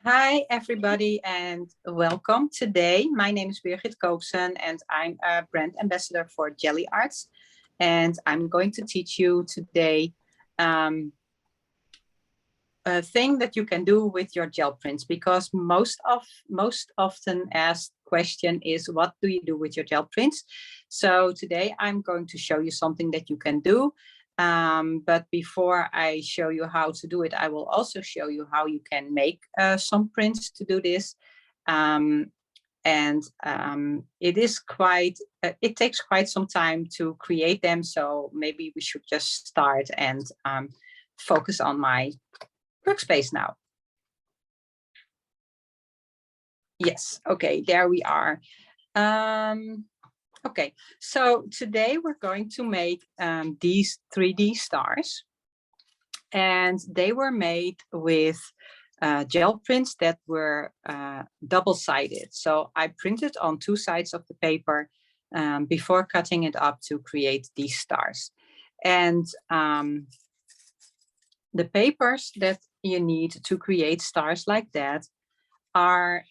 Hi, everybody, and welcome. Today, my name is Birgit Koopsen, and I'm a brand ambassador for Gelli Arts. And I'm going to teach you today a thing that you can do with your gel prints, because most often asked question is, what do you do with your gel prints? So today I'm going to show you something that you can do. But before I show you how to do it, I will also show you how you can make some prints to do this. It is quite, it takes quite some time to create them. So maybe we should just start and focus on my workspace now. Yes, okay, there we are. Okay, so today we're going to make these 3D stars, and they were made with gel prints that were double-sided. So I printed on two sides of the paper before cutting it up to create these stars. And the papers that you need to create stars like that are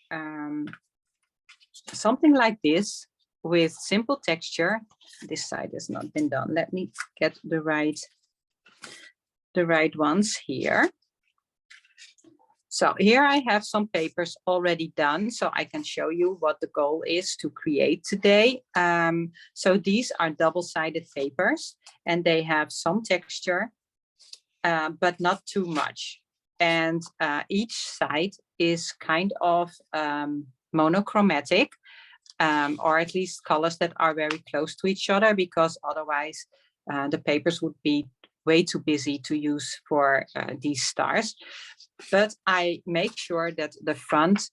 something like this, with simple texture. This side has not been done. Let me get the right ones here. So here I have some papers already done, so I can show you what the goal is to create today. So these are double-sided papers, and they have some texture, but not too much. And each side is kind of monochromatic, or at least colors that are very close to each other, because otherwise the papers would be way too busy to use for these stars. But I make sure that the front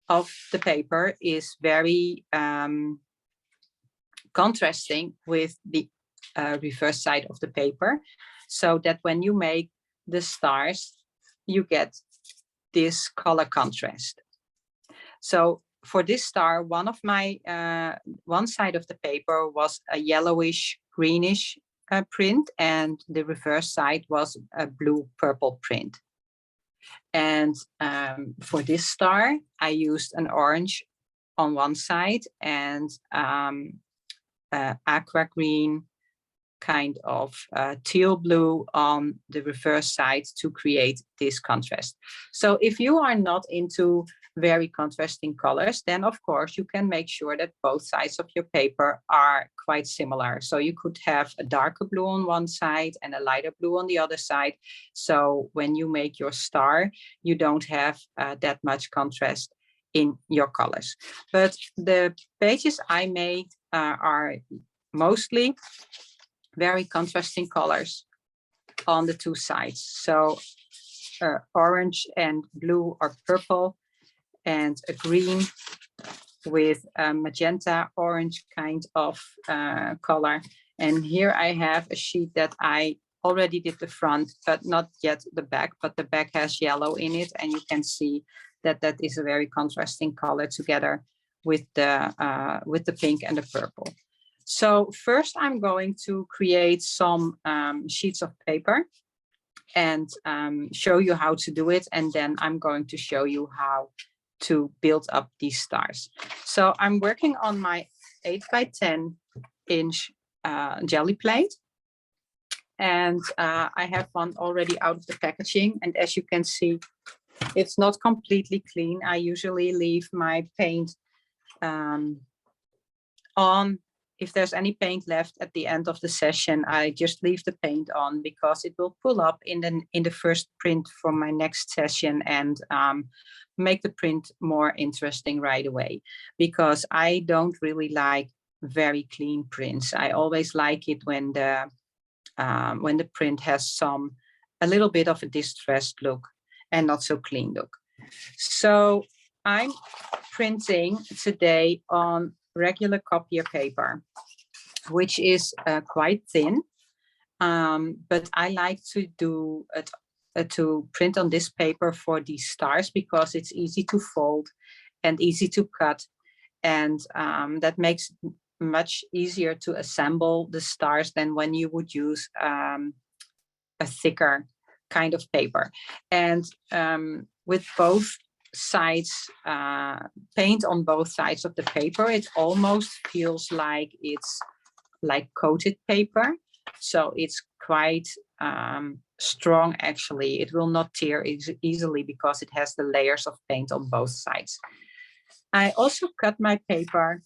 of the paper is very contrasting with the reverse side of the paper, so that when you make the stars, you get this color contrast. So for this star, one of my one side of the paper was a yellowish greenish print, and the reverse side was a blue purple print. And for this star, I used an orange on one side and aqua green, kind of teal blue on the reverse side to create this contrast. So if you are not into very contrasting colors, then of course you can make sure that both sides of your paper are quite similar. So you could have a darker blue on one side and a lighter blue on the other side. So when you make your star, you don't have that much contrast in your colors. But the pages I made are mostly very contrasting colors on the two sides. So orange and blue or purple, and a green with a magenta orange kind of color. And here I have a sheet that I already did the front, but not yet the back, but the back has yellow in it. And you can see that that is a very contrasting color together with the pink and the purple. So first I'm going to create some sheets of paper and show you how to do it. And then I'm going to show you how to build up these stars. So I'm working on my 8x10 inch jelly plate. And I have one already out of the packaging. And as you can see, it's not completely clean. I usually leave my paint on. If there's any paint left at the end of the session, I just leave the paint on, because it will pull up in the first print for my next session and make the print more interesting right away. Because I don't really like very clean prints. I always like it when the print has a little bit of a distressed look and not so clean look. So I'm printing today on regular copier paper, which is quite thin, but I like to do it to print on this paper for these stars, because it's easy to fold and easy to cut, and that makes it much easier to assemble the stars than when you would use a thicker kind of paper. And with both sides, paint on both sides of the paper, it almost feels like it's like coated paper. So it's quite strong actually. It will not tear easily because it has the layers of paint on both sides. I also cut my paper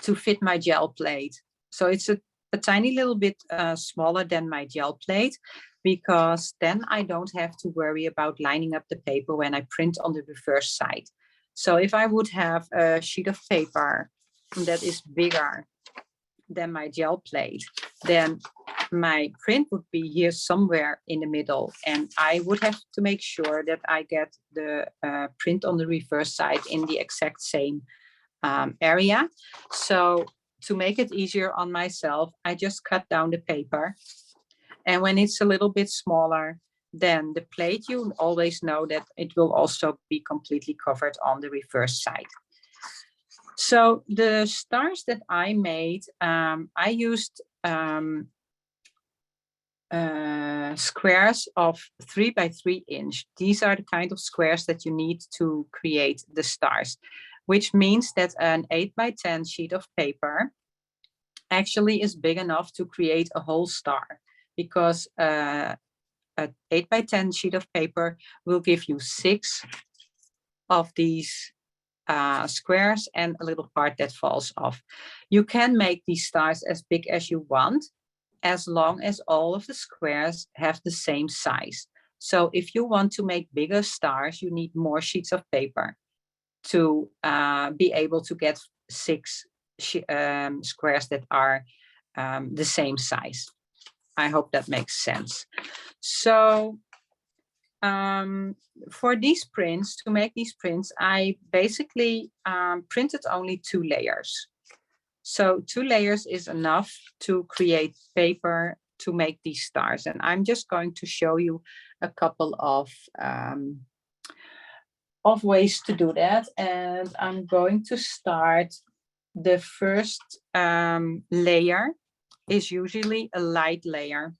to fit my gel plate. So it's a tiny little bit smaller than my gel plate, because then I don't have to worry about lining up the paper when I print on the reverse side. So if I would have a sheet of paper that is bigger than my gel plate, then my print would be here somewhere in the middle, and I would have to make sure that I get the print on the reverse side in the exact same area. So to make it easier on myself, I just cut down the paper, and when it's a little bit smaller than the plate, you always know that it will also be completely covered on the reverse side. So the stars that I made, I used squares of 3 by 3 inch. These are the kind of squares that you need to create the stars, which means that an 8 by 10 sheet of paper actually is big enough to create a whole star, because an 8 by 10 sheet of paper will give you 6 of these squares and a little part that falls off. You can make these stars as big as you want, as long as all of the squares have the same size. So if you want to make bigger stars, you need more sheets of paper to be able to get 6 squares that are the same size. I hope that makes sense. So for these prints, to make these prints, I basically printed only 2 layers. So 2 layers is enough to create paper to make these stars. And I'm just going to show you a couple of ways to do that. And I'm going to start. The first layer is usually a light layer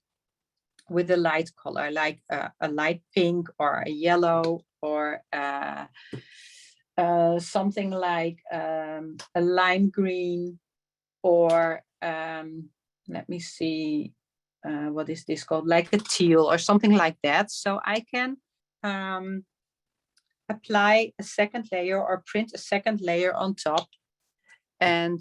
with a light color, like a light pink or a yellow, or something like a lime green, or let me see, what is this called? Like a teal or something like that. So I can apply a second layer or print a second layer on top. And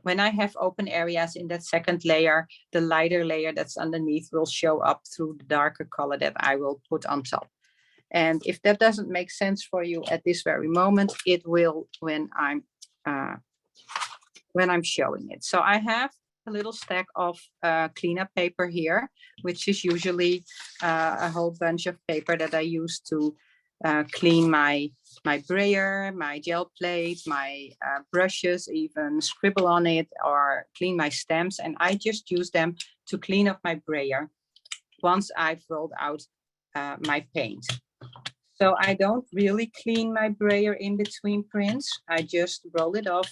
when I have open areas in that second layer, the lighter layer that's underneath will show up through the darker color that I will put on top. And if that doesn't make sense for you at this very moment, it will when I'm showing it. So I have a little stack of cleanup paper here, which is usually a whole bunch of paper that I use to clean my brayer, my gel plate, my brushes, even scribble on it or clean my stamps. And I just use them to clean up my brayer once I've rolled out my paint. So I don't really clean my brayer in between prints. I just roll it off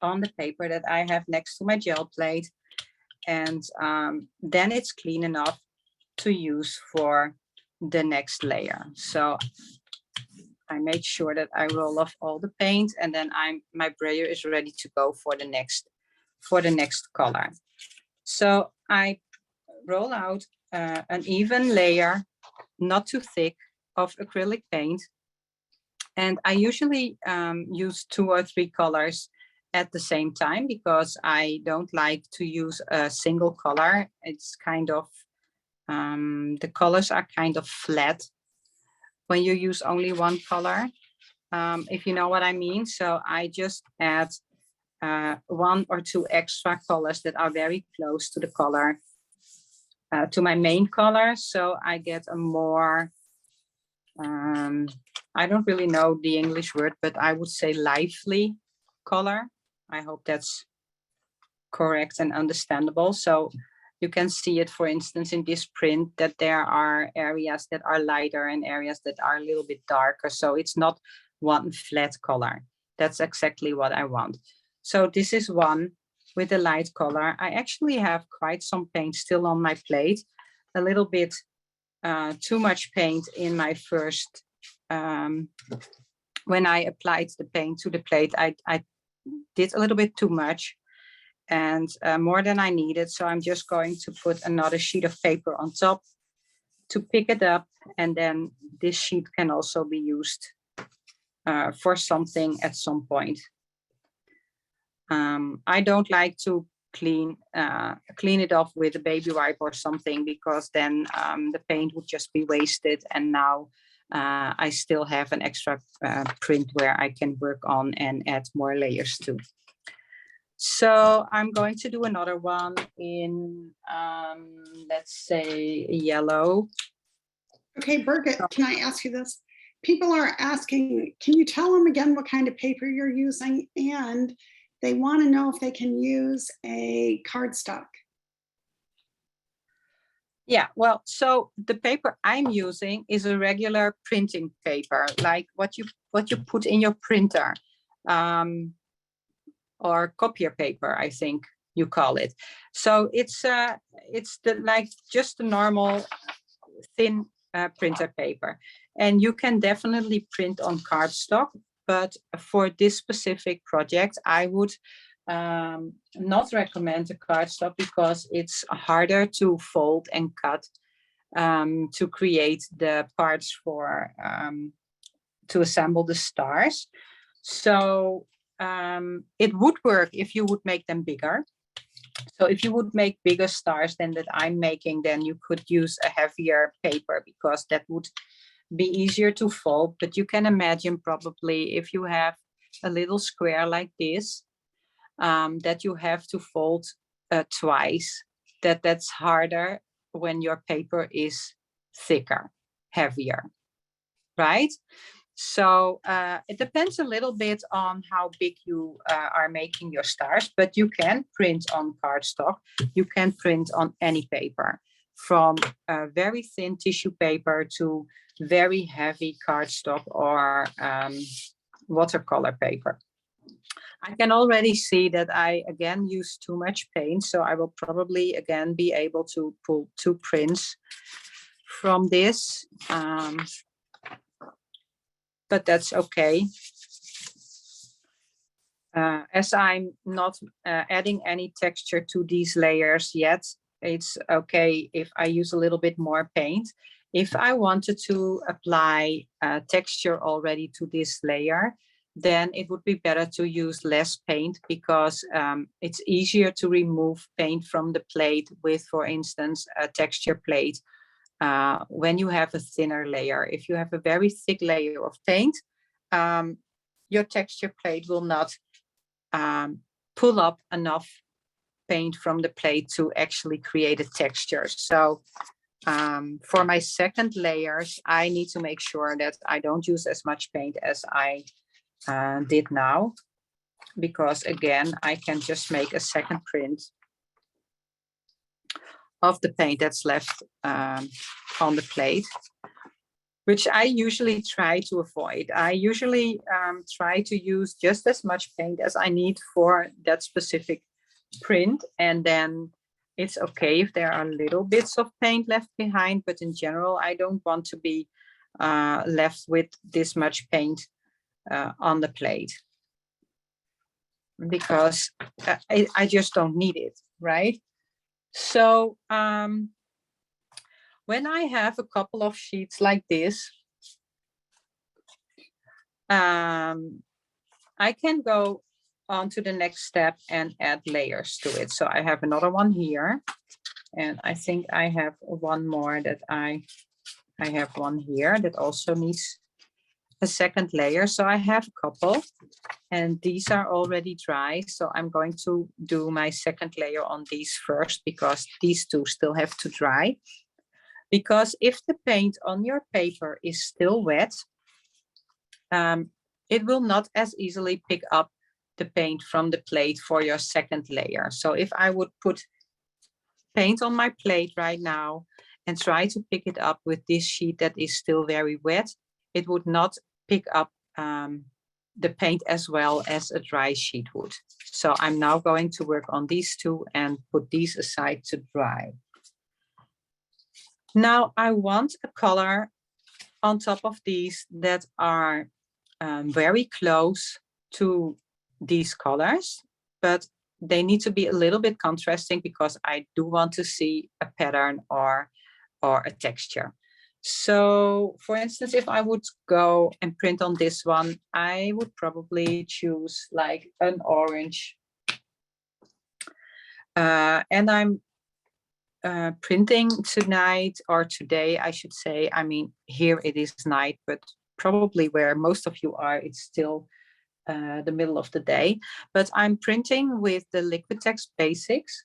on the paper that I have next to my gel plate. And then it's clean enough to use for the next layer. So I make sure that I roll off all the paint, and then my brayer is ready to go for the next color. So I roll out an even layer, not too thick, of acrylic paint. And I usually use 2 or 3 colors at the same time, because I don't like to use a single color. It's kind of the colors are kind of flat when you use only one color, if you know what I mean. So I just add 1 or 2 extra colors that are very close to the color, to my main color. So I get a more, I don't really know the English word, but I would say lively color. I hope that's correct and understandable. So you can see it, for instance, in this print, that there are areas that are lighter and areas that are a little bit darker. So it's not one flat color. That's exactly what I want. So this is one with a light color. I actually have quite some paint still on my plate, a little bit too much paint in my first when I applied the paint to the plate, I did a little bit too much and more than I needed. So I'm just going to put another sheet of paper on top to pick it up. And then this sheet can also be used for something at some point. I don't like to clean it off with a baby wipe or something, because then the paint would just be wasted. And now I still have an extra print where I can work on and add more layers to. So I'm going to do another one in, let's say, yellow. Okay, Birgit, can I ask you this? People are asking, can you tell them again what kind of paper you're using? And they want to know if they can use a cardstock. Yeah, well, so the paper I'm using is a regular printing paper, like what you put in your printer, or copier paper, I think you call it. So it's like just a normal thin printer paper, and you can definitely print on cardstock. But for this specific project, I would not recommend a cardstock because it's harder to fold and cut to create the parts for to assemble the stars. So it would work if you would make them bigger. So if you would make bigger stars than that I'm making, then you could use a heavier paper because that would be easier to fold. But you can imagine probably if you have a little square like this, that you have to fold twice, that's harder when your paper is thicker, heavier, right? So it depends a little bit on how big you are making your stars, but you can print on cardstock. You can print on any paper, from very thin tissue paper to very heavy cardstock or watercolor paper. I can already see that I again use too much paint, so I will probably again be able to pull 2 prints from this. But that's okay. As I'm not adding any texture to these layers yet, it's okay if I use a little bit more paint. If I wanted to apply texture already to this layer, then it would be better to use less paint, because it's easier to remove paint from the plate with, for instance, a texture plate. When you have a thinner layer. If you have a very thick layer of paint, your texture plate will not pull up enough paint from the plate to actually create a texture. So for my second layers, I need to make sure that I don't use as much paint as I did now, because again, I can just make a second print of the paint that's left on the plate, which I usually try to avoid. I usually try to use just as much paint as I need for that specific print, and then it's okay if there are little bits of paint left behind, but in general, I don't want to be left with this much paint on the plate, because I just don't need it, right? So when I have a couple of sheets like this, I can go on to the next step and add layers to it. So I have another one here, and I think I have one more that I have one here that also needs a second layer. So I have a couple, and these are already dry. So I'm going to do my second layer on these first, because these two still have to dry. Because if the paint on your paper is still wet, it will not as easily pick up the paint from the plate for your second layer. So if I would put paint on my plate right now and try to pick it up with this sheet that is still very wet, it would not pick up the paint as well as a dry sheet would. So I'm now going to work on these two and put these aside to dry. Now I want a color on top of these that are very close to these colors, but they need to be a little bit contrasting because I do want to see a pattern or a texture. So for instance, if I would go and print on this one, I would probably choose like an orange. And I'm printing tonight, or today, I should say. I mean, here it is night, but probably where most of you are, it's still the middle of the day. But I'm printing with the Liquitex Basics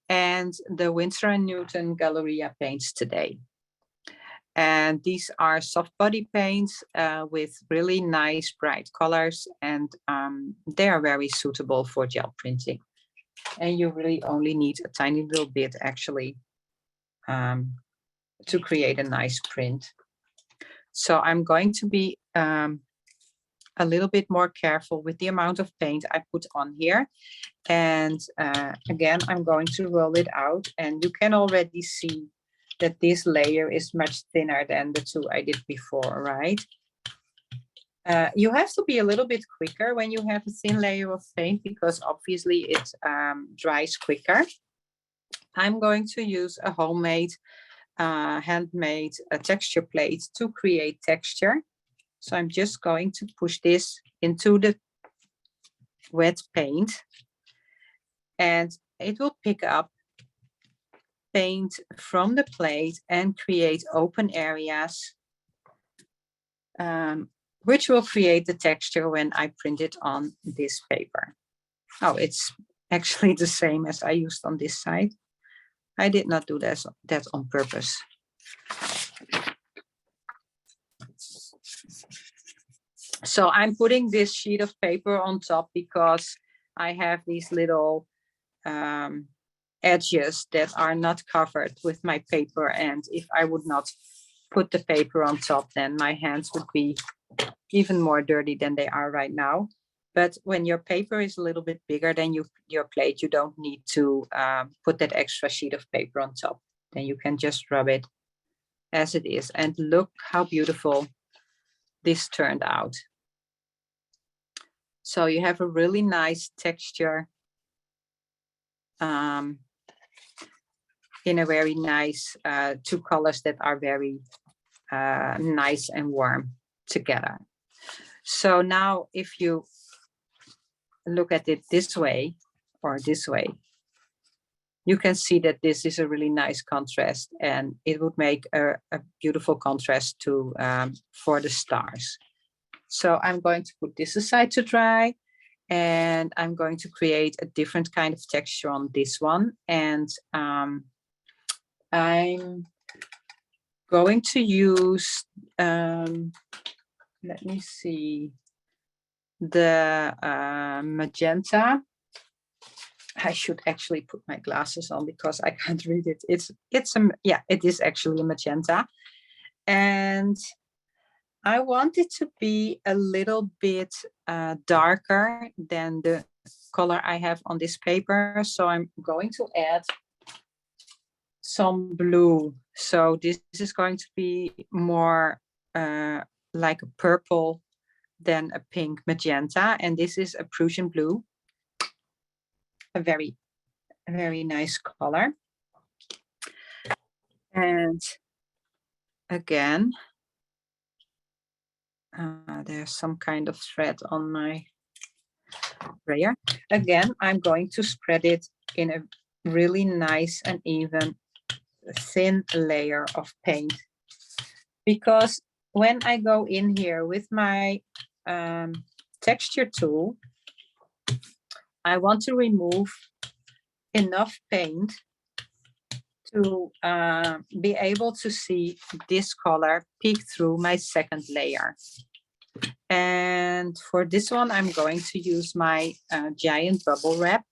and the Winsor&Newton Galeria paints today. And these are soft body paints with really nice bright colors, and they are very suitable for gel printing. And you really only need a tiny little bit actually to create a nice print. So I'm going to be a little bit more careful with the amount of paint I put on here. And again, I'm going to roll it out, and you can already see that this layer is much thinner than the two I did before, right? You have to be a little bit quicker when you have a thin layer of paint because obviously it dries quicker. I'm going to use a homemade, handmade texture plate to create texture. So I'm just going to push this into the wet paint, and it will pick up paint from the plate and create open areas, which will create the texture when I print it on this paper. Oh, it's actually the same as I used on this side. I did not do that on purpose. So I'm putting this sheet of paper on top because I have these little edges that are not covered with my paper, and if I would not put the paper on top, then my hands would be even more dirty than they are right now. But when your paper is a little bit bigger than your plate, you don't need to put that extra sheet of paper on top. Then you can just rub it as it is. And look how beautiful this turned out. So you have a really nice texture in a very nice two colors that are very nice and warm together. So now if you look at it this way or this way, you can see that this is a really nice contrast, and it would make a beautiful contrast to for the stars. So I'm going to put this aside to dry, and I'm going to create a different kind of texture on this one. And I'm going to use, let me see, the magenta. I should actually put my glasses on because I can't read it. Yeah, it is actually a magenta. And I want it to be a little bit darker than the color I have on this paper. So I'm going to add some blue. So this is going to be more like a purple than a pink magenta. And this is a Prussian blue. A very nice color. And again, there's some kind of thread on my brayer. Again, I'm going to spread it in a really nice and even thin layer of paint, because when I go in here with my texture tool, I want to remove enough paint to be able to see this color peek through my second layer. And for this one, I'm going to use my giant bubble wrap.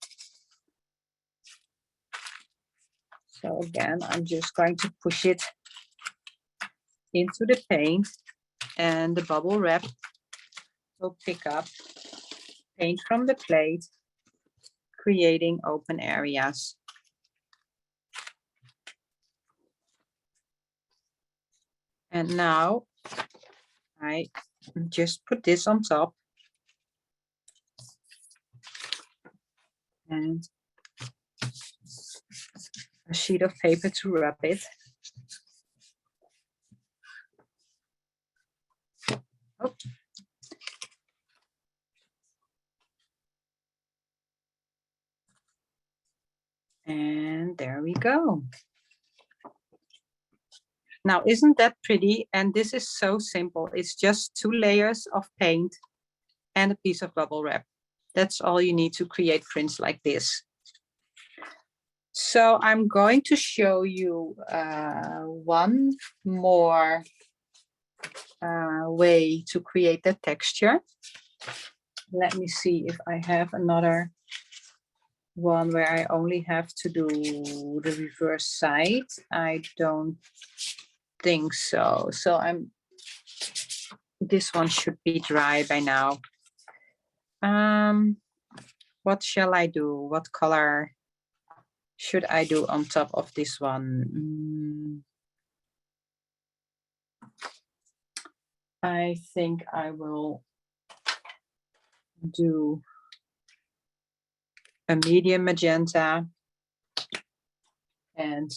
So again, I'm just going to push it into the paint, and the bubble wrap will pick up paint from the plate, creating open areas. And now I just put this on top. And a sheet of paper to rub it. Oh. And there we go. Now, isn't that pretty? And this is so simple. It's just 2 layers of paint and a piece of bubble wrap. That's all you need to create prints like this. So I'm going to show you one more way to create the texture. Let me see if I have another one where I only have to do the reverse side. I don't think so. So this one should be dry by now. What shall I do? What color should I do on top of this one? I think I will do a medium magenta, and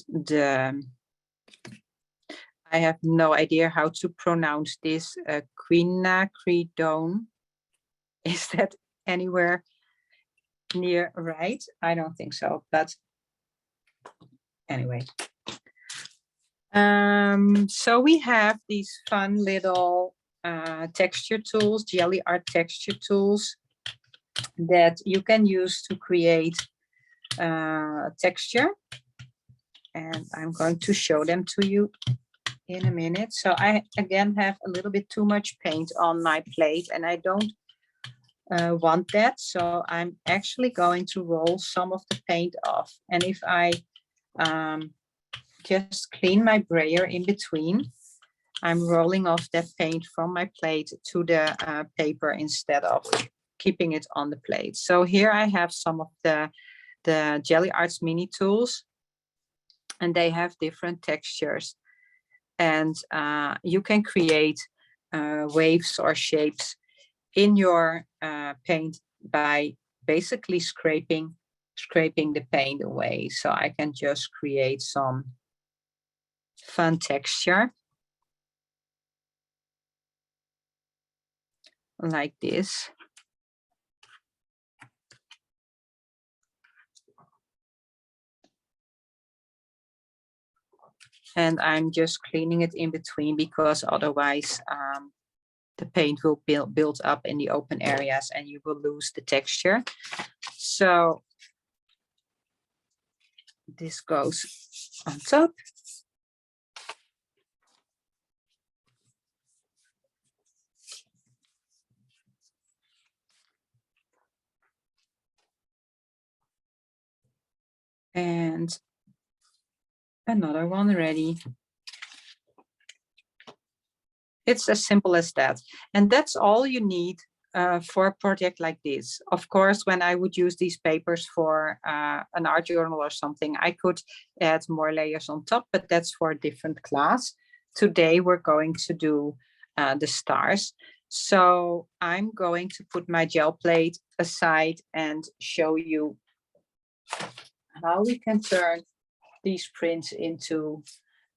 I have no idea how to pronounce this. Quinacridone. Is that anywhere near right? I don't think so, but anyway. So we have these fun little texture tools, Gelli Art texture tools that you can use to create texture. And I'm going to show them to you in a minute. So I again have a little bit too much paint on my plate, and I don't want that. So I'm actually going to roll some of the paint off. And if I just clean my brayer in between, I'm rolling off that paint from my plate to the paper instead of keeping it on the plate. So here I have some of the Gelli Arts mini tools, and they have different textures. And you can create waves or shapes in your paint by basically scraping the paint away. So I can just create some fun texture like this. And I'm just cleaning it in between, because otherwise the paint will build up in the open areas and you will lose the texture. So this goes on top. And another one ready. It's as simple as that. And that's all you need for a project like this. Of course, when I would use these papers for an art journal or something, I could add more layers on top, but that's for a different class. Today, we're going to do the stars. So I'm going to put my gel plate aside and show you how we can turn these prints into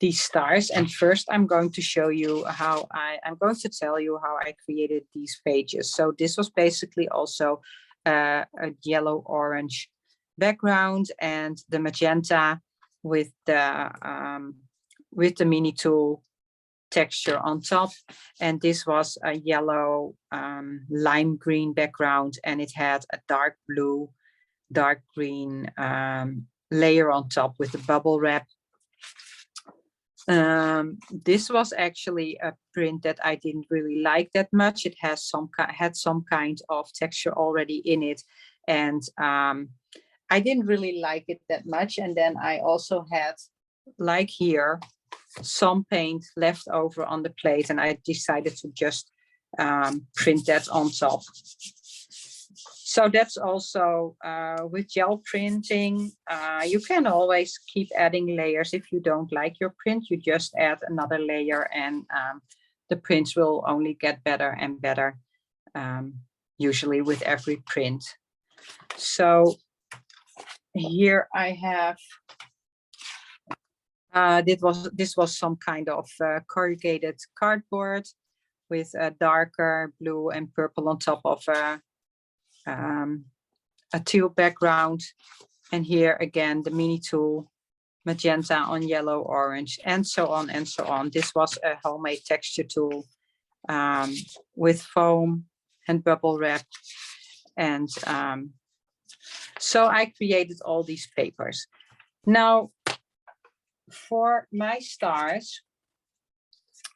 these stars. And first I'm going to show you how I'm going to tell you how I created these pages. So this was basically also a yellow orange background and the magenta with the mini tool texture on top. And this was a yellow lime green background, and it had a dark blue, dark green layer on top with the bubble wrap. This was actually a print that I didn't really like that much. It has had some kind of texture already in it, and I didn't really like it that much. And then I also had, like here, some paint left over on the plate, and I decided to just print that on top. So that's also with gel printing. You can always keep adding layers. If you don't like your print, you just add another layer, and the prints will only get better and better, usually with every print. So here I have, this was some kind of corrugated cardboard with a darker blue and purple on top of a teal background. And here again, the mini tool, magenta on yellow, orange, and so on and so on. This was a homemade texture tool with foam and bubble wrap. And so I created all these papers. Now, for my stars,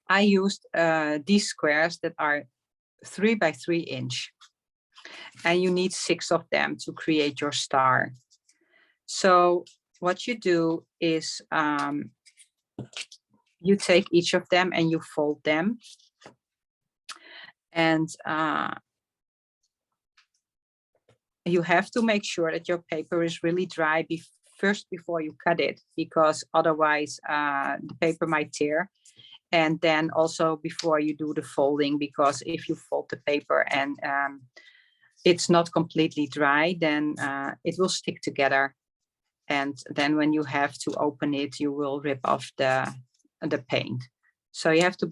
I used these squares that are 3 by 3 inch. And you need 6 of them to create your star. So what you do is you take each of them and you fold them. And you have to make sure that your paper is really dry first before you cut it, because otherwise the paper might tear. And then also before you do the folding, because if you fold the paper and it's not completely dry, then it will stick together. And then when you have to open it, you will rip off the paint. So you have to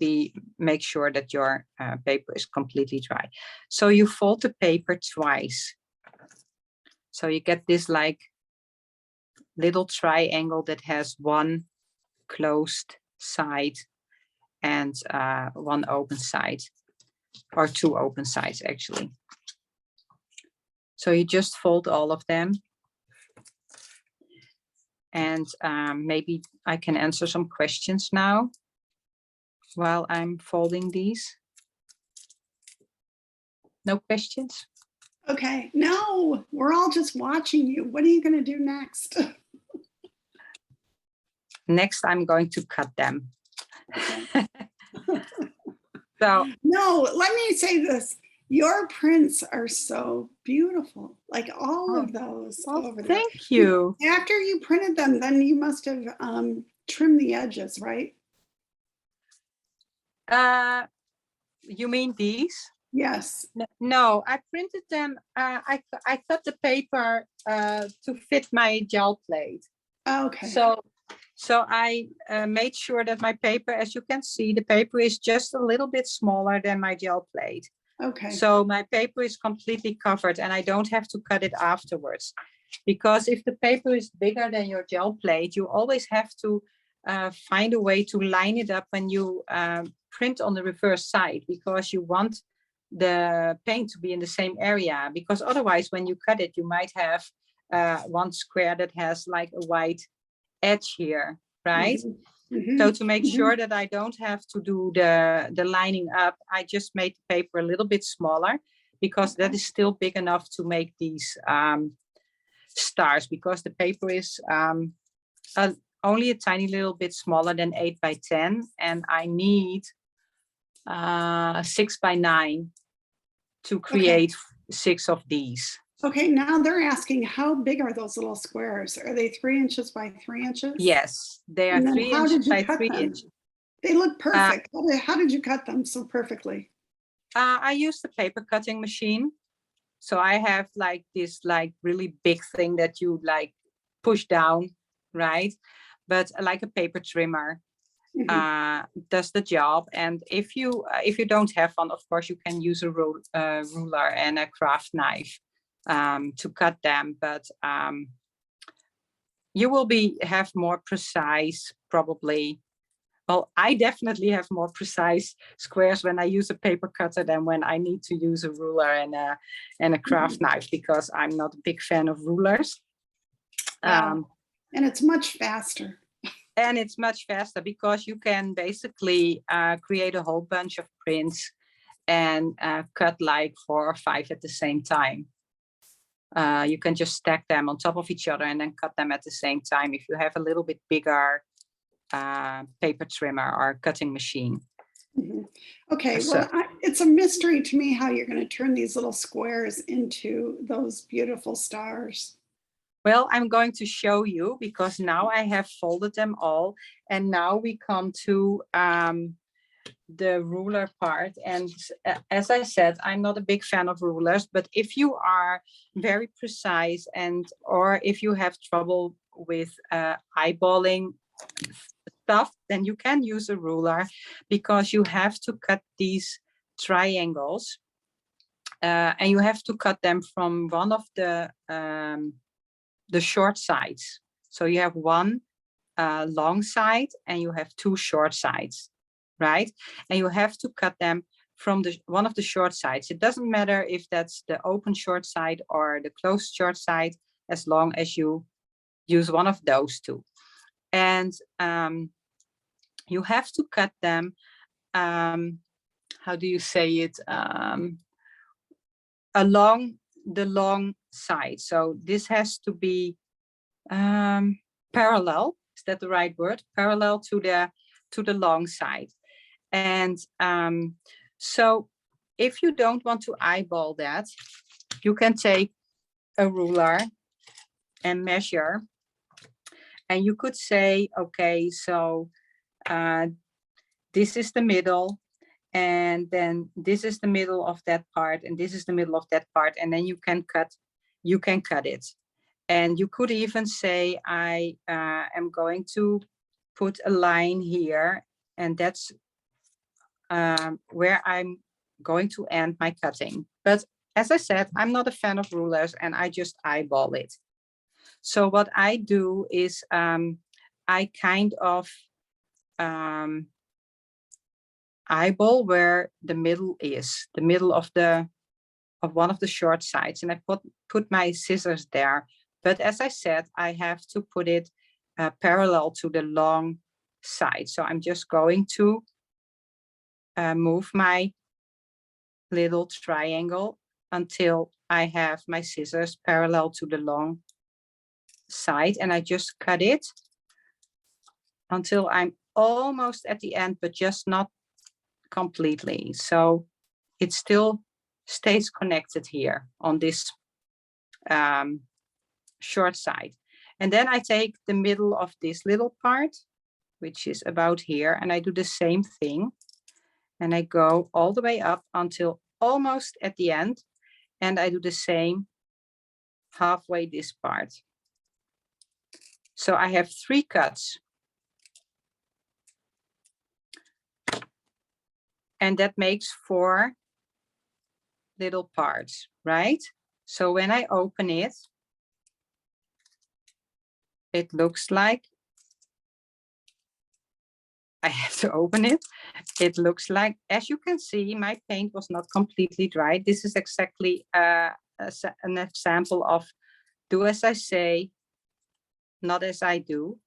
make sure that your paper is completely dry. So you fold the paper twice. So you get this like little triangle that has one closed side and one open side, or 2 open sides actually. So you just fold all of them. And maybe I can answer some questions now while I'm folding these. No questions? Okay, no, we're all just watching you. What are you going to do next? Next, I'm going to cut them. So no, let me say this. Your prints are so beautiful, like all of those over there. Thank you. After you printed them, then you must have trimmed the edges, right? You mean these? Yes. No, I printed them. I cut the paper to fit my gel plate. Okay. So I made sure that my paper, as you can see, the paper is just a little bit smaller than my gel plate. Okay. So my paper is completely covered and I don't have to cut it afterwards. Because if the paper is bigger than your gel plate, you always have to find a way to line it up when you print on the reverse side, because you want the paint to be in the same area. Because otherwise, when you cut it, you might have one square that has like a white edge here, right? Mm-hmm. Mm-hmm. So to make sure that I don't have to do the lining up, I just made the paper a little bit smaller, because that is still big enough to make these stars, because the paper is only a tiny little bit smaller than 8 by 10, and I need 6 by 9 to create 6 of these. Okay, now they're asking, how big are those little squares? Are they 3 inches by 3 inches? Yes, they are 3 inches by 3 inches. They look perfect. How did you cut them so perfectly? I used the paper cutting machine. So I have like this like really big thing that you like push down, right? But like a paper trimmer does the job. And if you don't have one, of course, you can use a ruler and a craft knife to cut them. But you will have more precise, probably. Well, I definitely have more precise squares when I use a paper cutter than when I need to use a ruler and a craft knife, because I'm not a big fan of rulers. And it's much faster. And it's much faster because you can basically create a whole bunch of prints and cut like 4 or 5 at the same time. You can just stack them on top of each other and then cut them at the same time if you have a little bit bigger paper trimmer or cutting machine. Okay, So- well, it's a mystery to me how you're going to turn these little squares into those beautiful stars. Well, I'm going to show you because now I have folded them all. And now we come to the ruler part. And as I said, I'm not a big fan of rulers, but if you are very precise or if you have trouble with eyeballing stuff, then you can use a ruler because you have to cut these triangles and you have to cut them from one of the short sides. So you have one long side and you have two short sides, right? And you have to cut them from one of the short sides. It doesn't matter if that's the open short side or the closed short side, as long as you use one of those two. And you have to cut them, how do you say it, along the long side. So this has to be parallel. Is that the right word? Parallel to the long side. And so if you don't want to eyeball that, you can take a ruler and measure. And you could say, okay, so this is the middle, and then this is the middle of that part, and this is the middle of that part, and then you can cut it. And you could even say, I am going to put a line here, and that's where I'm going to end my cutting. But as I said, I'm not a fan of rulers and I just eyeball it. So what I do is I kind of eyeball where the middle is, the middle of one of the short sides, and I put my scissors there. But as I said, I have to put it parallel to the long side. So I'm just going to move my little triangle until I have my scissors parallel to the long side, and I just cut it until I'm almost at the end, but just not completely. So it still stays connected here on this short side. And then I take the middle of this little part, which is about here, and I do the same thing. And I go all the way up until almost at the end. And I do the same halfway this part. So I have 3 cuts. And that makes 4 little parts, right? So when I open it, it looks like, I have to open it. It looks like, as you can see, my paint was not completely dry. This is exactly an example of do as I say, not as I do.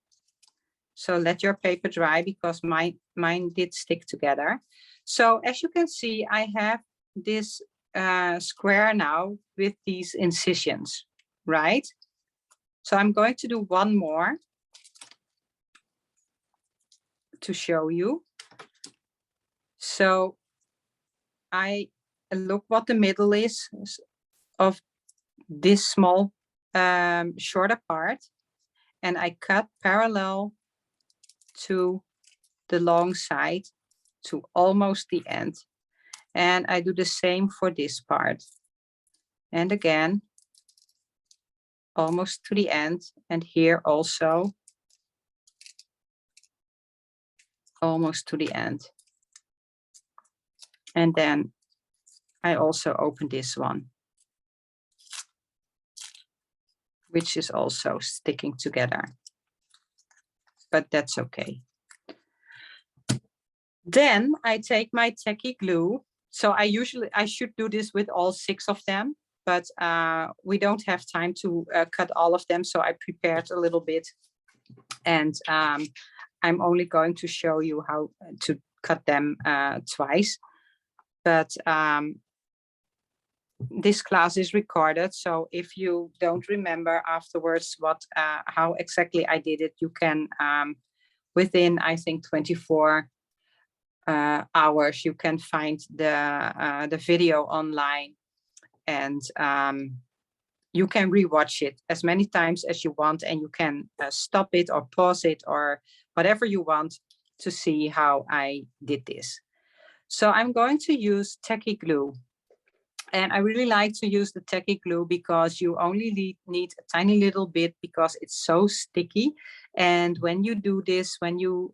So let your paper dry because mine did stick together. So as you can see, I have this square now with these incisions, right? So I'm going to do one more to show you. So I look what the middle is of this small shorter part, and I cut parallel to the long side to almost the end. And I do the same for this part. And again, almost to the end, and here also almost to the end. And then I also open this one, which is also sticking together, but that's okay. Then I take my tacky glue. So I should do this with all 6 of them, but we don't have time to cut all of them. So I prepared a little bit, and I'm only going to show you how to cut them twice. But this class is recorded, so if you don't remember afterwards how exactly I did it, you can within, I think, 24 hours. You can find the video online, and you can rewatch it as many times as you want, and you can stop it or pause it or whatever you want to see how I did this. So I'm going to use Tacky glue. And I really like to use the Tacky glue because you only need a tiny little bit because it's so sticky. And when you do this, when you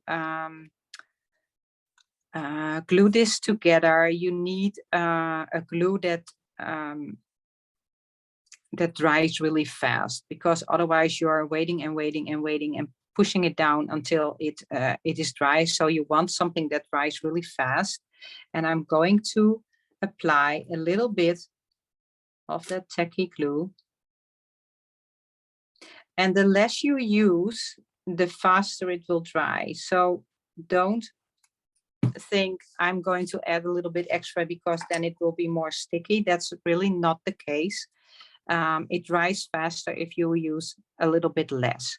glue this together, you need a glue that that dries really fast, because otherwise you are waiting and waiting and waiting and pushing it down until it is dry. So you want something that dries really fast. And I'm going to apply a little bit of that Tacky glue. And the less you use, the faster it will dry. So don't think I'm going to add a little bit extra because then it will be more sticky. That's really not the case. It dries faster if you use a little bit less.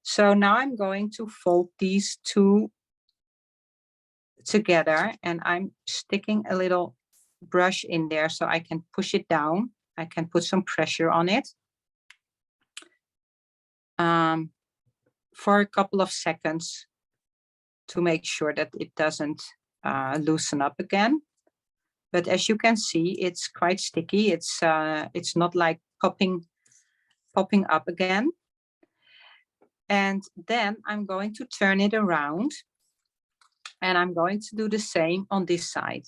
So now I'm going to fold these two together, and I'm sticking a little brush in there so I can push it down. I can put some pressure on it for a couple of seconds to make sure that it doesn't loosen up again. But as you can see, it's quite sticky. It's not like popping up again. And then I'm going to turn it around, and I'm going to do the same on this side.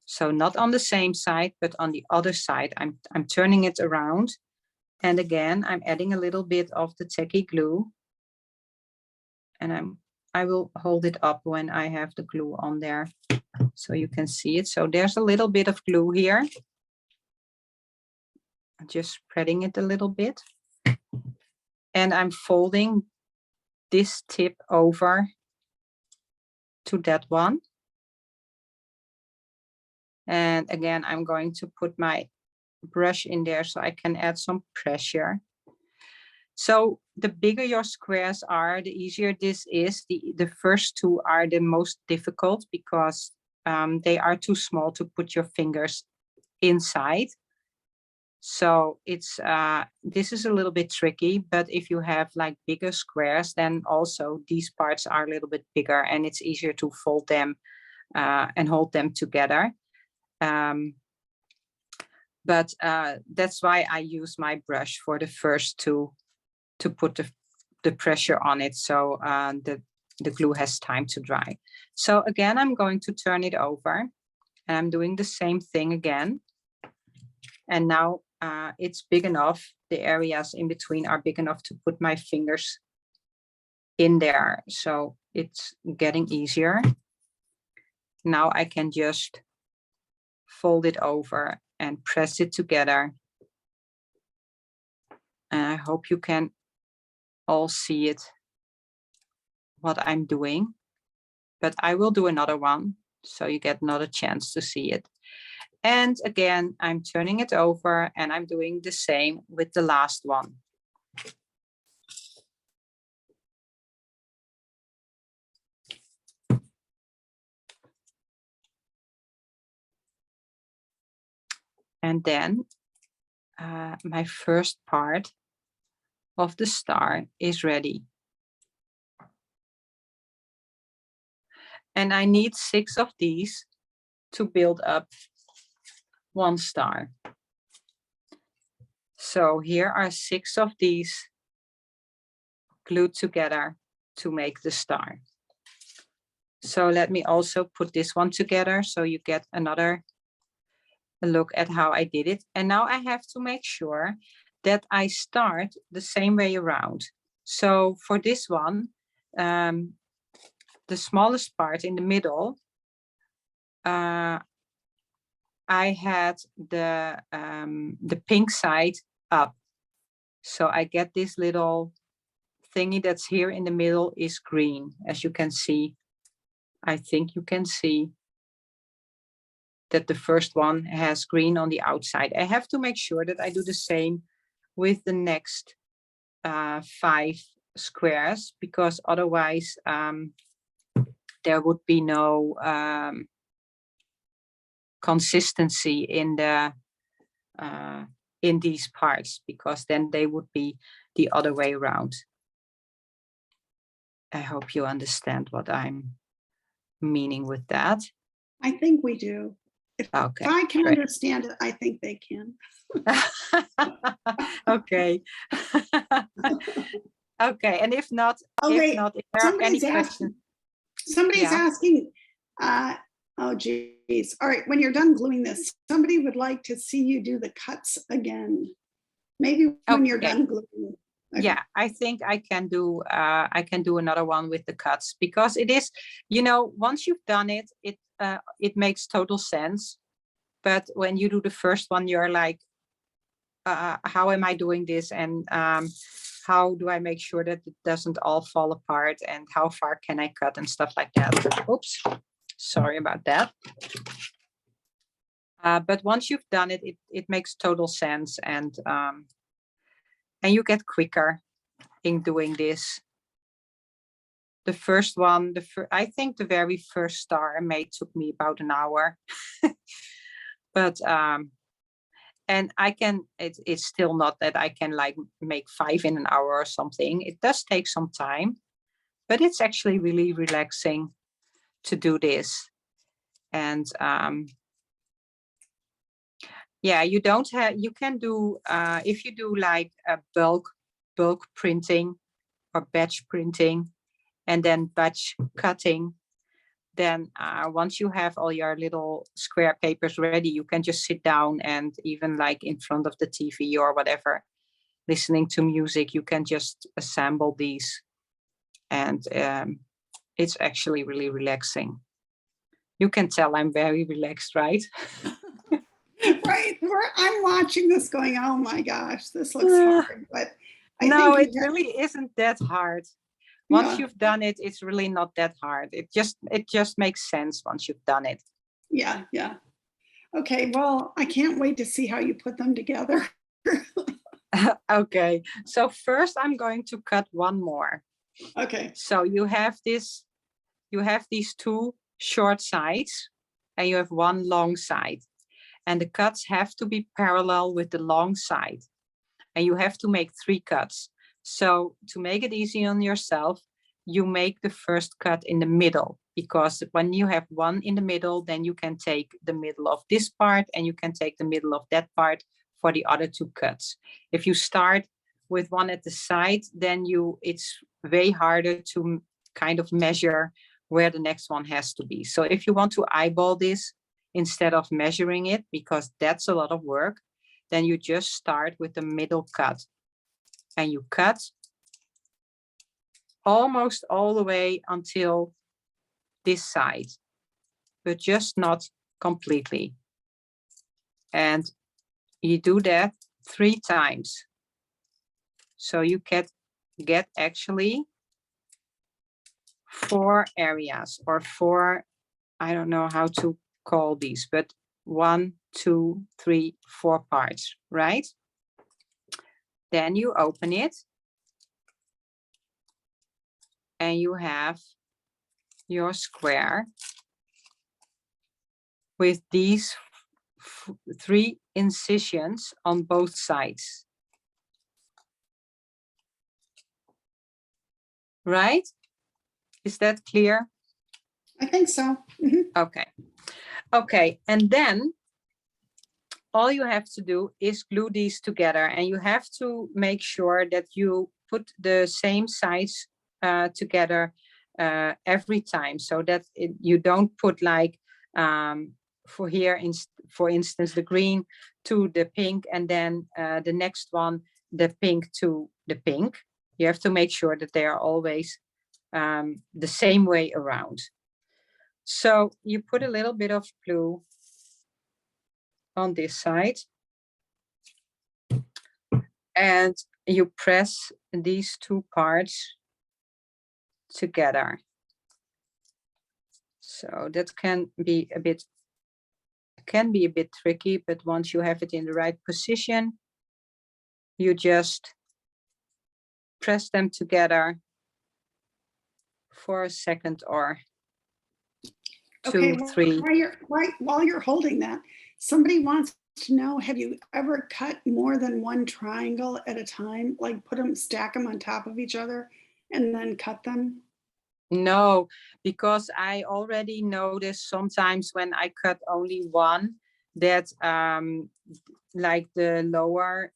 So not on the same side, but on the other side, I'm turning it around. And again, I'm adding a little bit of the Tacky glue, and I will hold it up when I have the glue on there so you can see it. So there's a little bit of glue here. I'm just spreading it a little bit. And I'm folding this tip over to that one. And again, I'm going to put my brush in there so I can add some pressure. So the bigger your squares are, the easier this is. The first two are the most difficult because they are too small to put your fingers inside. So it's this is a little bit tricky, but if you have like bigger squares, then also these parts are a little bit bigger and it's easier to fold them and hold them together. But that's why I use my brush for the first two to put the pressure on it, so the glue has time to dry. So again, I'm going to turn it over, and I'm doing the same thing again. And now it's big enough, the areas in between are big enough to put my fingers in there. So it's getting easier. Now I can just fold it over and press it together. And I hope you can all see it, what I'm doing. But I will do another one, so you get another chance to see it. And again, I'm turning it over and I'm doing the same with the last one. And then my first part of the star is ready. And I need 6 of these to build up one star. So here are 6 of these glued together to make the star. So let me also put this one together so you get another look at how I did it. And now I have to make sure that I start the same way around. So for this one, the smallest part in the middle, I had the pink side up. So I get this little thingy that's here in the middle is green, as you can see. I think you can see that the first one has green on the outside. I have to make sure that I do the same with the next 5 squares, because otherwise there would be no consistency in the in these parts, because then they would be the other way around. I hope you understand what I'm meaning with that. I think we do. If I can understand it, I think they can. Okay. Okay, and if not, if there are any questions. Somebody's asking, oh geez. All right, when you're done gluing this, somebody would like to see you do the cuts again. Maybe when you're done gluing. Okay. Yeah, I think I can do another one with the cuts, because it is, you know, once you've done it, it makes total sense. But when you do the first one, you're like, how am I doing this? And how do I make sure that it doesn't all fall apart? And how far can I cut and stuff like that? Oops, sorry about that. But once you've done it, it makes total sense, and you get quicker in doing this. The first one, I think the very first star I made took me about an hour. But and I can, it's still not that I can like make 5 in an hour or something. It does take some time, but it's actually really relaxing to do this. And yeah, you can do, if you do like a bulk printing or batch printing and then batch cutting, then once you have all your little square papers ready, you can just sit down and even like in front of the TV or whatever, listening to music, you can just assemble these. And it's actually really relaxing. You can tell I'm very relaxed, right? Right. I'm watching this going, oh my gosh, this looks hard. But no, it really isn't that hard. Once you've done it, it's really not that hard. It just makes sense once you've done it. Yeah, yeah. Okay, well, I can't wait to see how you put them together. Okay, so first I'm going to cut one more. Okay. So you have these 2 short sides and you have 1 long side. And the cuts have to be parallel with the long side. And you have to make 3 cuts. So to make it easy on yourself, you make the first cut in the middle, because when you have 1 in the middle, then you can take the middle of this part and you can take the middle of that part for the other 2 cuts. If you start with 1 at the side, then it's way harder to kind of measure where the next one has to be. So if you want to eyeball this instead of measuring it, because that's a lot of work, then you just start with the middle cut and you cut almost all the way until this side, but just not completely. And you do that 3 times. So you get actually 4 areas, or 4, I don't know how to call these, but 1, 2, 3, 4 parts, right? Then you open it and you have your square with these 3 incisions on both sides. Right? Is that clear? I think so. Okay. Okay, and then all you have to do is glue these together, and you have to make sure that you put the same size together every time, so that you don't put like for instance the green to the pink, and then the next one the pink to the pink. You have to make sure that they are always the same way around. So you put a little bit of glue on this side and you press these 2 parts together. So that can be a bit tricky, but once you have it in the right position, you just press them together for a second or Okay, 2, 3. while you're holding that, somebody wants to know, have you ever cut more than one triangle at a time? Like stack them on top of each other and then cut them? No, because I already noticed sometimes when I cut only one that like the lower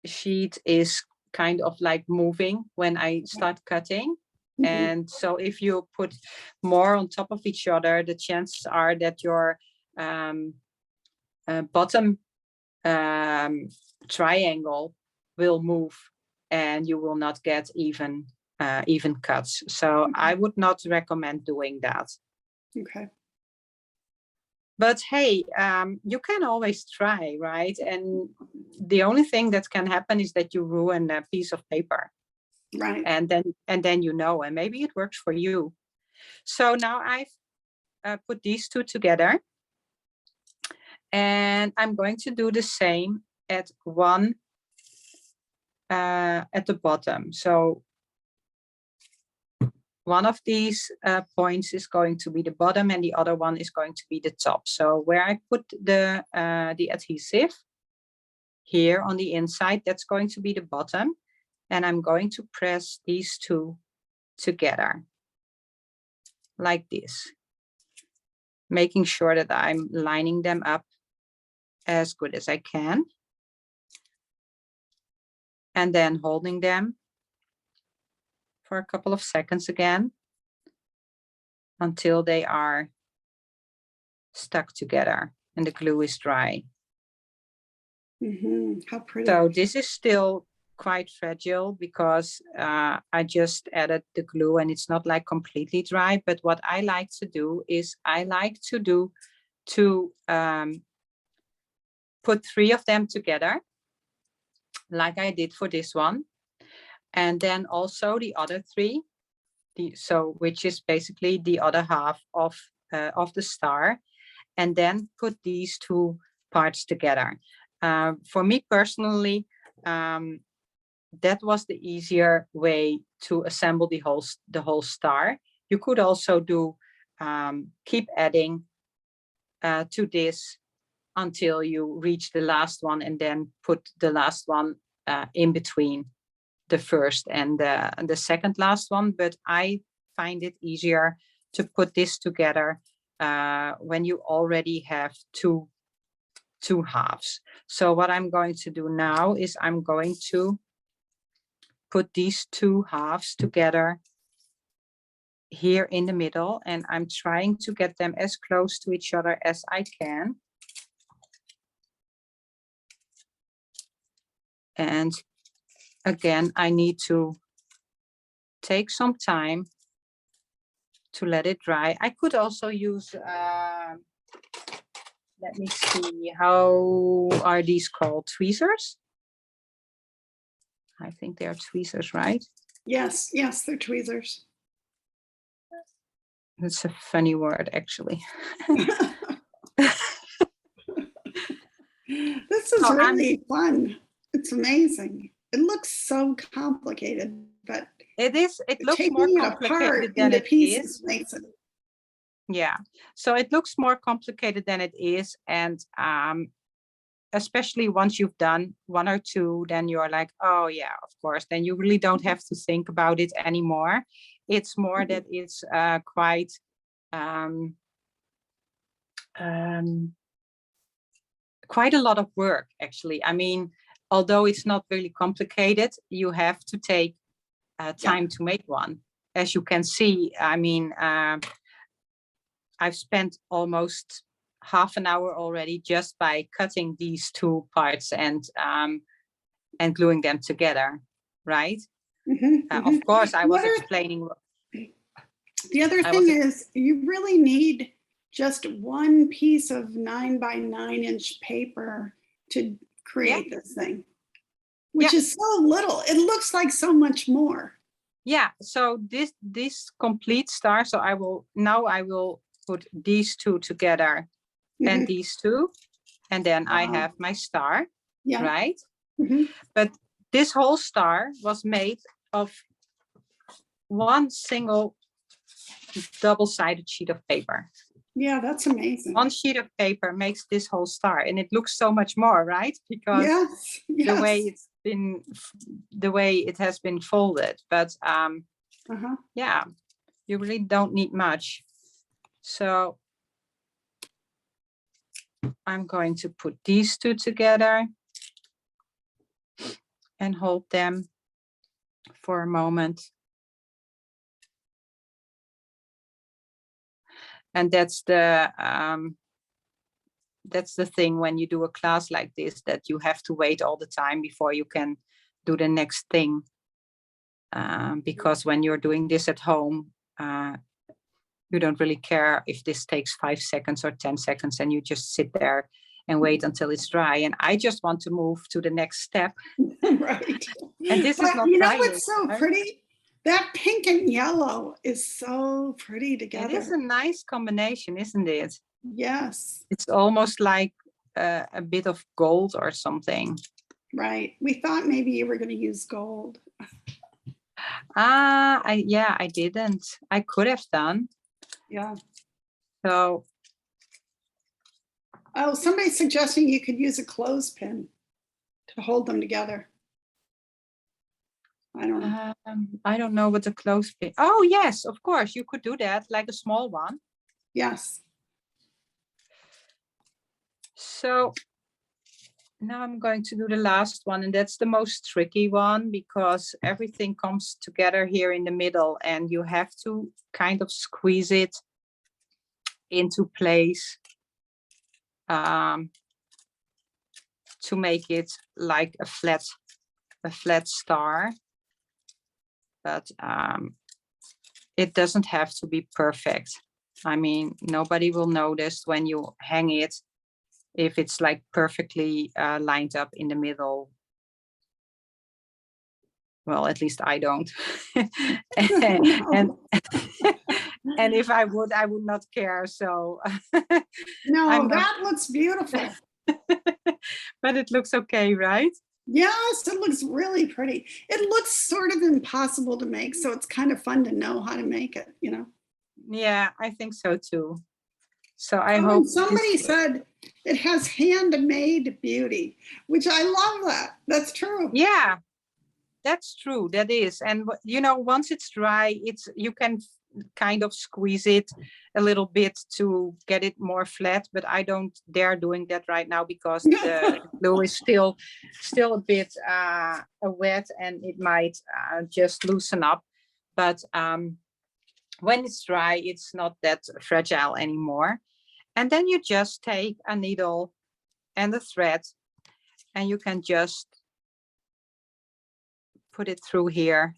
sheet is kind of like moving when I start cutting. Mhm. And so if you put more on top of each other, the chances are that your bottom triangle will move and you will not get even cuts. So I would not recommend doing that. Okay. But hey, you can always try, right? And the only thing that can happen is that you ruin a piece of paper. Right. And then you know, and maybe it works for you. So now I've put these two together. And I'm going to do the same at one at the bottom. So one of these points is going to be the bottom and the other one is going to be the top. So where I put the adhesive here on the inside, that's going to be the bottom. And I'm going to press these two together like this, making sure that I'm lining them up as good as I can. And then holding them for a couple of seconds again until they are stuck together and the glue is dry. Mm-hmm. How pretty. So this is still quite fragile because I just added the glue and it's not like completely dry. But what I like to do is I like to put 3 of them together like I did for this one. And then also the other 3, which is basically the other half of the star, and then put these 2 parts together. For me personally, that was the easier way to assemble the whole star. You could also do keep adding to this until you reach the last one, and then put the last one in between the first and the second last one. But I find it easier to put this together when you already have two halves. So what I'm going to do now is I'm going to put these 2 halves together here in the middle, and I'm trying to get them as close to each other as I can. And again, I need to take some time to let it dry. I could also use, let me see, how are these called? Tweezers? I think they are tweezers, right? Yes, yes, they're tweezers. That's a funny word, actually. This is really fun. It's amazing. It looks so complicated, but it is. It looks taking more it complicated apart than into it pieces is. makes it. Yeah, so it looks more complicated than it is, and especially once you've done 1 or 2, then you're like, oh yeah, of course. Then you really don't have to think about it anymore. It's more that it's quite quite a lot of work, actually. I mean, although it's not really complicated, you have to take time to make one. As you can see, I mean, I've spent almost half an hour already just by cutting these 2 parts and gluing them together, right? Of course, I was explaining. The other thing is you really need just 1 piece of 9 by 9 inch paper to create this thing, which is so little. It looks like so much more. Yeah, so this complete star. So I will put these 2 together and these 2, and then I have my star, right? But this whole star was made of 1 single double-sided sheet of paper. Yeah, that's amazing. One sheet of paper makes this whole star, and it looks so much more, right? Because Yes, yes. the way it has been folded. But yeah, you really don't need much. So I'm going to put these two together and hold them for a moment. And that's the thing when you do a class like this, that you have to wait all the time before you can do the next thing. Because when you're doing this at home, you don't really care if this takes 5 seconds or 10 seconds, and you just sit there and wait until it's dry. And I just want to move to the next step. Right. And this is not you know drying, what's so right? pretty? That pink and yellow is so pretty together. It is a nice combination, isn't it? Yes. It's almost like a bit of gold or something. Right. We thought maybe you were going to use gold. I didn't. I could have done. Yeah. So. Oh, somebody's suggesting you could use a clothespin to hold them together. I don't know. I don't know what the clothespin. Oh yes, of course you could do that, like a small one. Yes. So now I'm going to do the last one, and that's the most tricky one, because everything comes together here in the middle, and you have to kind of squeeze it into place to make it like a flat star. But it doesn't have to be perfect. I mean, nobody will notice when you hang it if it's like perfectly lined up in the middle. Well, at least I don't. and if I would not care. So no, that looks beautiful. But it looks okay, right? Yes, it looks really pretty. It looks sort of impossible to make, so it's kind of fun to know how to make it, you know? Yeah, I think so too. So I hope. Somebody said it has handmade beauty, which I love that. That's true. Yeah, that's true. That is. And you know, once it's dry, you can kind of squeeze it a little bit to get it more flat, but I don't dare doing that right now because the glue is still a bit wet, and it might just loosen up. But when it's dry, it's not that fragile anymore. And then you just take a needle and a thread, and you can just put it through here.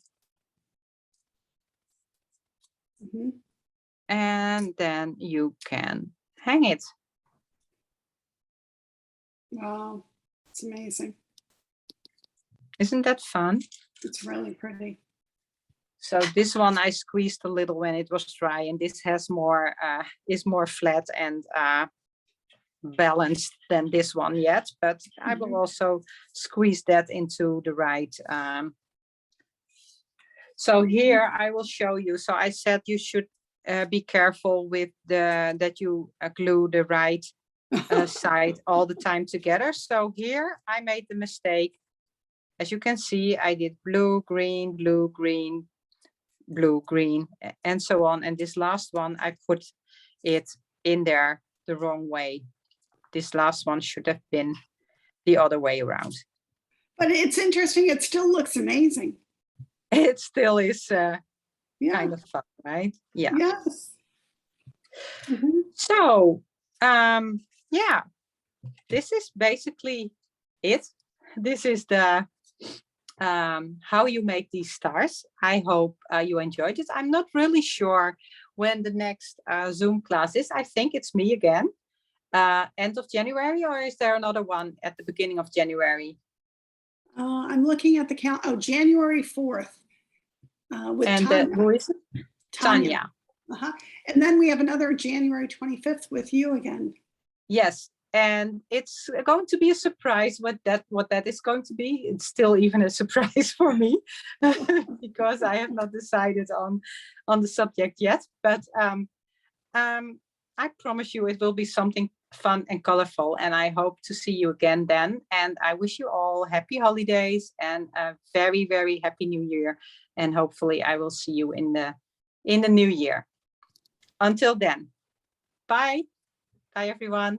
Mm-hmm. And then you can hang it. Wow, it's amazing. Isn't that fun? It's really pretty. So this one I squeezed a little when it was dry, and this has more is more flat and balanced than this one yet, but I will also squeeze that into the right. So here I will show you. So I said you should be careful with that you glue the right side all the time together. So here I made the mistake. As you can see, I did blue, green, blue, green, blue, green, and so on. And this last one, I put it in there the wrong way. This last one should have been the other way around. But it's interesting. It still looks amazing. It still is yeah. kind of fun, right? Yeah. Yes. Mm-hmm. So, yeah, this is basically it. This is the how you make these stars. I hope you enjoyed it. I'm not really sure when the next Zoom class is. I think it's me again, end of January, or is there another one at the beginning of January? I'm looking at the count. Oh, January 4th. With and Tanya. Who is it? Tanya. And then we have another January 25th with you again. Yes, And it's going to be a surprise what that is going to be. It's still even a surprise for me because I have not decided on the subject yet. But I promise you it will be something fun and colorful, and I hope to see you again then. And I wish you all happy holidays and a very, very happy new year. And hopefully I will see you in the new year. Until then, bye. Bye, everyone.